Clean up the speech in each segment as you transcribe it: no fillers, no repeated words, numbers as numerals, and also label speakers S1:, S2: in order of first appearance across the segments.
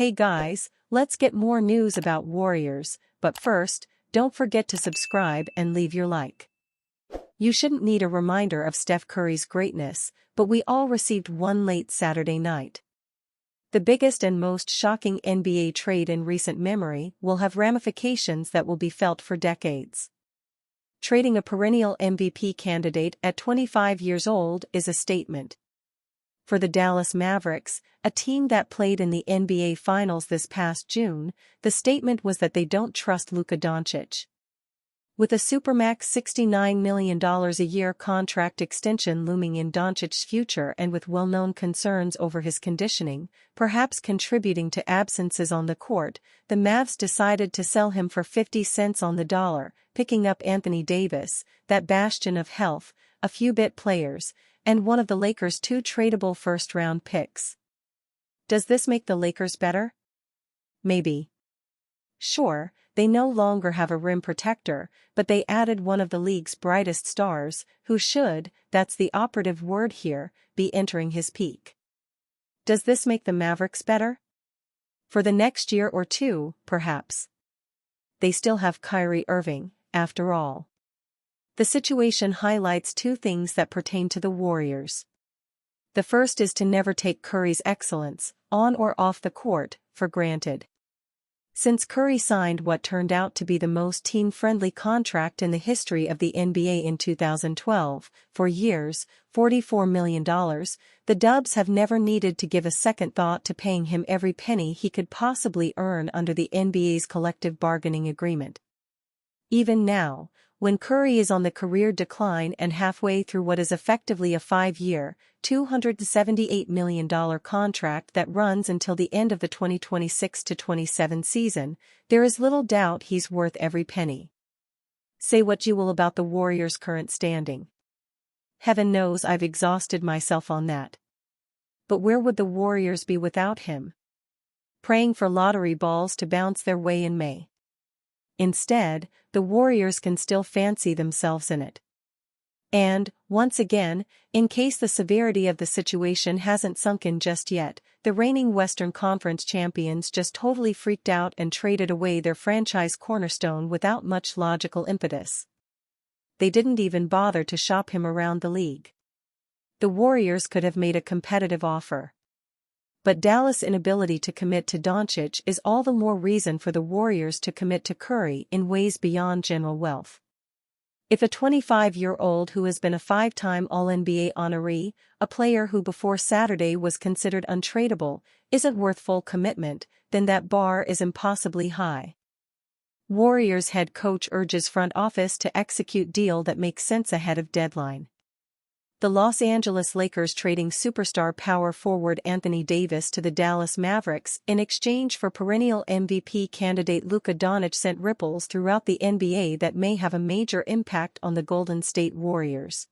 S1: Hey guys, let's get more news about Warriors, but first, don't forget to subscribe and leave your like. You shouldn't need a reminder of Steph Curry's greatness, but we all received one late Saturday night. The biggest and most shocking NBA trade in recent memory will have ramifications that will be felt for decades. Trading a perennial MVP candidate at 25 years old is a statement. For the Dallas Mavericks, a team that played in the NBA Finals this past June, the statement was that they don't trust Luka Doncic. With a supermax $69 million a year contract extension looming in Doncic's future and with well-known concerns over his conditioning, perhaps contributing to absences on the court, the Mavs decided to sell him for 50 cents on the dollar, picking up Anthony Davis, that bastion of health, a few bit players, and one of the Lakers' 2 tradable first-round picks. Does this make the Lakers better? Maybe. Sure, they no longer have a rim protector, but they added one of the league's brightest stars, who should, that's the operative word here, be entering his peak. Does this make the Mavericks better? For the next year or two, perhaps. They still have Kyrie Irving, after all. The situation highlights 2 things that pertain to the Warriors. The first is to never take Curry's excellence, on or off the court, for granted. Since Curry signed what turned out to be the most team-friendly contract in the history of the NBA in 2012, for years, $44 million, the Dubs have never needed to give a second thought to paying him every penny he could possibly earn under the NBA's collective bargaining agreement. Even now, when Curry is on the career decline and halfway through what is effectively a 5-year, $278 million contract that runs until the end of the 2026-27 season, there is little doubt he's worth every penny. Say what you will about the Warriors' current standing. Heaven knows I've exhausted myself on that. But where would the Warriors be without him? Praying for lottery balls to bounce their way in May. Instead, the Warriors can still fancy themselves in it. And, once again, in case the severity of the situation hasn't sunk in just yet, the reigning Western Conference champions just totally freaked out and traded away their franchise cornerstone without much logical impetus. They didn't even bother to shop him around the league. The Warriors could have made a competitive offer. But Dallas' inability to commit to Doncic is all the more reason for the Warriors to commit to Curry in ways beyond general wealth. If a 25-year-old who has been a 5-time All-NBA honoree, a player who before Saturday was considered untradeable, isn't worth full commitment, then that bar is impossibly high. Warriors head coach urges front office to execute deal that makes sense ahead of deadline. The Los Angeles Lakers trading superstar power forward Anthony Davis to the Dallas Mavericks in exchange for perennial MVP candidate Luka Doncic sent ripples throughout the NBA that may have a major impact on the Golden State Warriors.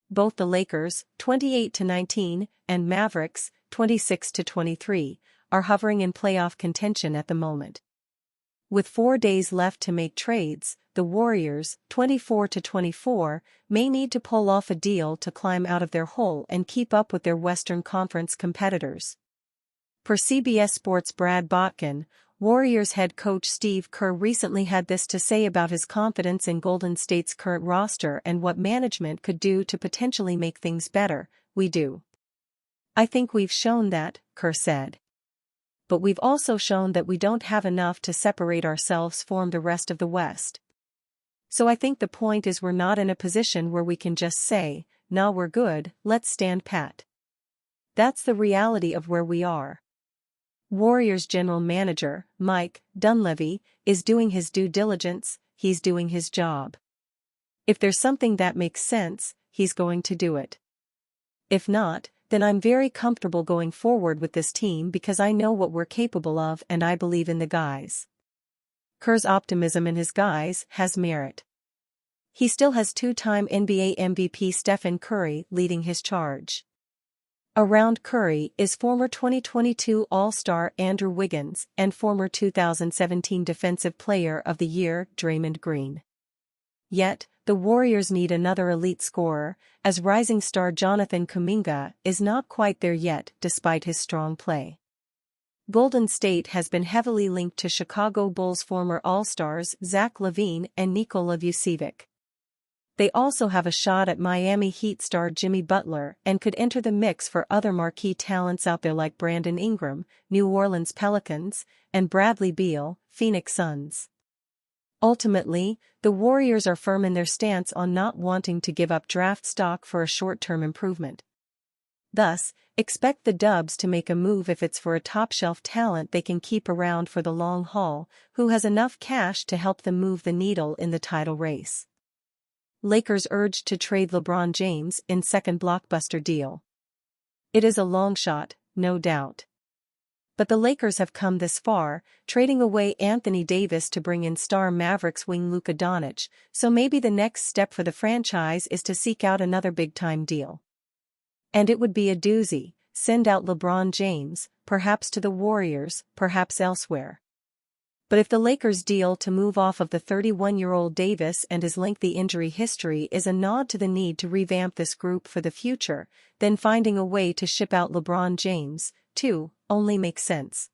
S1: Both the Lakers, 28-19, and Mavericks, 26-23, are hovering in playoff contention at the moment. With 4 days left to make trades, the Warriors, 24-24, may need to pull off a deal to climb out of their hole and keep up with their Western Conference competitors. Per CBS Sports' Brad Botkin, Warriors head coach Steve Kerr recently had this to say about his confidence in Golden State's current roster and what management could do to potentially make things better. "We do. I think we've shown that," Kerr said. "But we've also shown that we don't have enough to separate ourselves from the rest of the West. So I think the point is we're not in a position where we can just say, nah, we're good, let's stand pat. That's the reality of where we are." Warriors general manager, Mike Dunleavy, is doing his due diligence, he's doing his job. If there's something that makes sense, he's going to do it. If not, then I'm very comfortable going forward with this team because I know what we're capable of and I believe in the guys. Kerr's optimism in his guys has merit. He still has 2-time NBA MVP Stephen Curry leading his charge. Around Curry is former 2022 All-Star Andrew Wiggins and former 2017 Defensive Player of the Year Draymond Green. Yet, the Warriors need another elite scorer, as rising star Jonathan Kuminga is not quite there yet despite his strong play. Golden State has been heavily linked to Chicago Bulls former All-Stars Zach LaVine and Nikola Vucevic. They also have a shot at Miami Heat star Jimmy Butler and could enter the mix for other marquee talents out there like Brandon Ingram, New Orleans Pelicans, and Bradley Beal, Phoenix Suns. Ultimately, the Warriors are firm in their stance on not wanting to give up draft stock for a short-term improvement. Thus, expect the Dubs to make a move if it's for a top-shelf talent they can keep around for the long haul, who has enough cash to help them move the needle in the title race. Lakers urged to trade LeBron James in second blockbuster deal. It is a long shot, no doubt. But the Lakers have come this far, trading away Anthony Davis to bring in star Mavericks wing Luka Doncic, so maybe the next step for the franchise is to seek out another big-time deal. And it would be a doozy, send out LeBron James, perhaps to the Warriors, perhaps elsewhere. But if the Lakers' deal to move off of the 31-year-old Davis and his lengthy injury history is a nod to the need to revamp this group for the future, then finding a way to ship out LeBron James, too, only makes sense.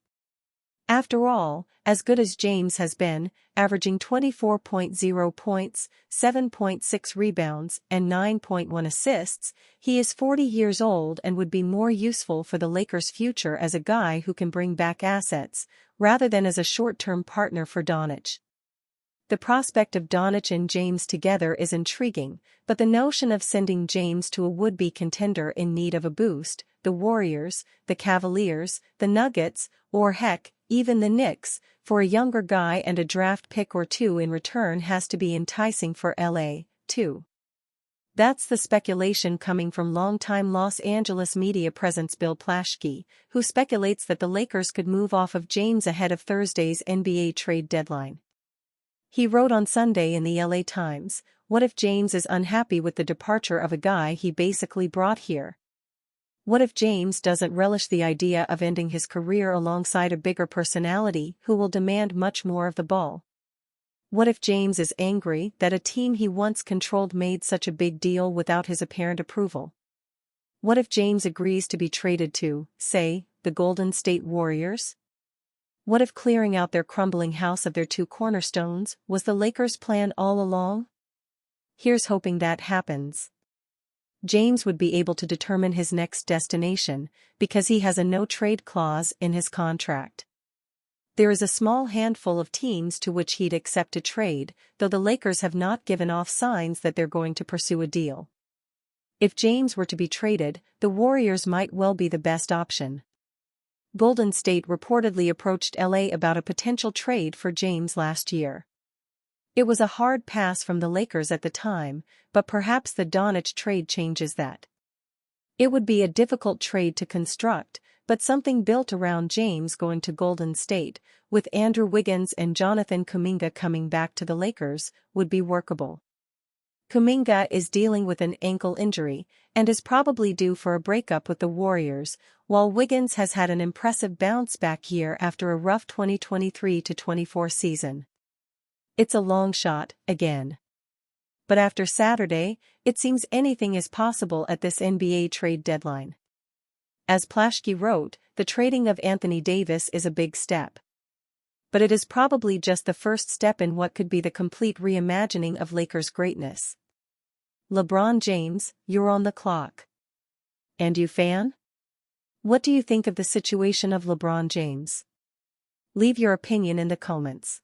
S1: After all, as good as James has been, averaging 24.0 points, 7.6 rebounds, and 9.1 assists, he is 40 years old and would be more useful for the Lakers' future as a guy who can bring back assets, rather than as a short-term partner for Doncic. The prospect of Doncic and James together is intriguing, but the notion of sending James to a would-be contender in need of a boost, the Warriors, the Cavaliers, the Nuggets, or heck, even the Knicks, for a younger guy and a draft pick or two in return has to be enticing for LA, too. That's the speculation coming from longtime Los Angeles media presence Bill Plaschke, who speculates that the Lakers could move off of James ahead of Thursday's NBA trade deadline. He wrote on Sunday in the LA Times, "What if James is unhappy with the departure of a guy he basically brought here? What if James doesn't relish the idea of ending his career alongside a bigger personality who will demand much more of the ball? What if James is angry that a team he once controlled made such a big deal without his apparent approval? What if James agrees to be traded to, say, the Golden State Warriors? What if clearing out their crumbling house of their two cornerstones was the Lakers' plan all along? Here's hoping that happens. James would be able to determine his next destination, because he has a no-trade clause in his contract. There is a small handful of teams to which he'd accept a trade, though the Lakers have not given off signs that they're going to pursue a deal. If James were to be traded, the Warriors might well be the best option. Golden State reportedly approached LA about a potential trade for James last year. It was a hard pass from the Lakers at the time, but perhaps the Doncic trade changes that. It would be a difficult trade to construct, but something built around James going to Golden State, with Andrew Wiggins and Jonathan Kuminga coming back to the Lakers, would be workable. Kuminga is dealing with an ankle injury, and is probably due for a breakup with the Warriors, while Wiggins has had an impressive bounce-back year after a rough 2023-24 season. It's a long shot, again. But after Saturday, it seems anything is possible at this NBA trade deadline. As Plaschke wrote, the trading of Anthony Davis is a big step. But it is probably just the first step in what could be the complete reimagining of Lakers' greatness. LeBron James, you're on the clock. And you, fan? What do you think of the situation of LeBron James? Leave your opinion in the comments.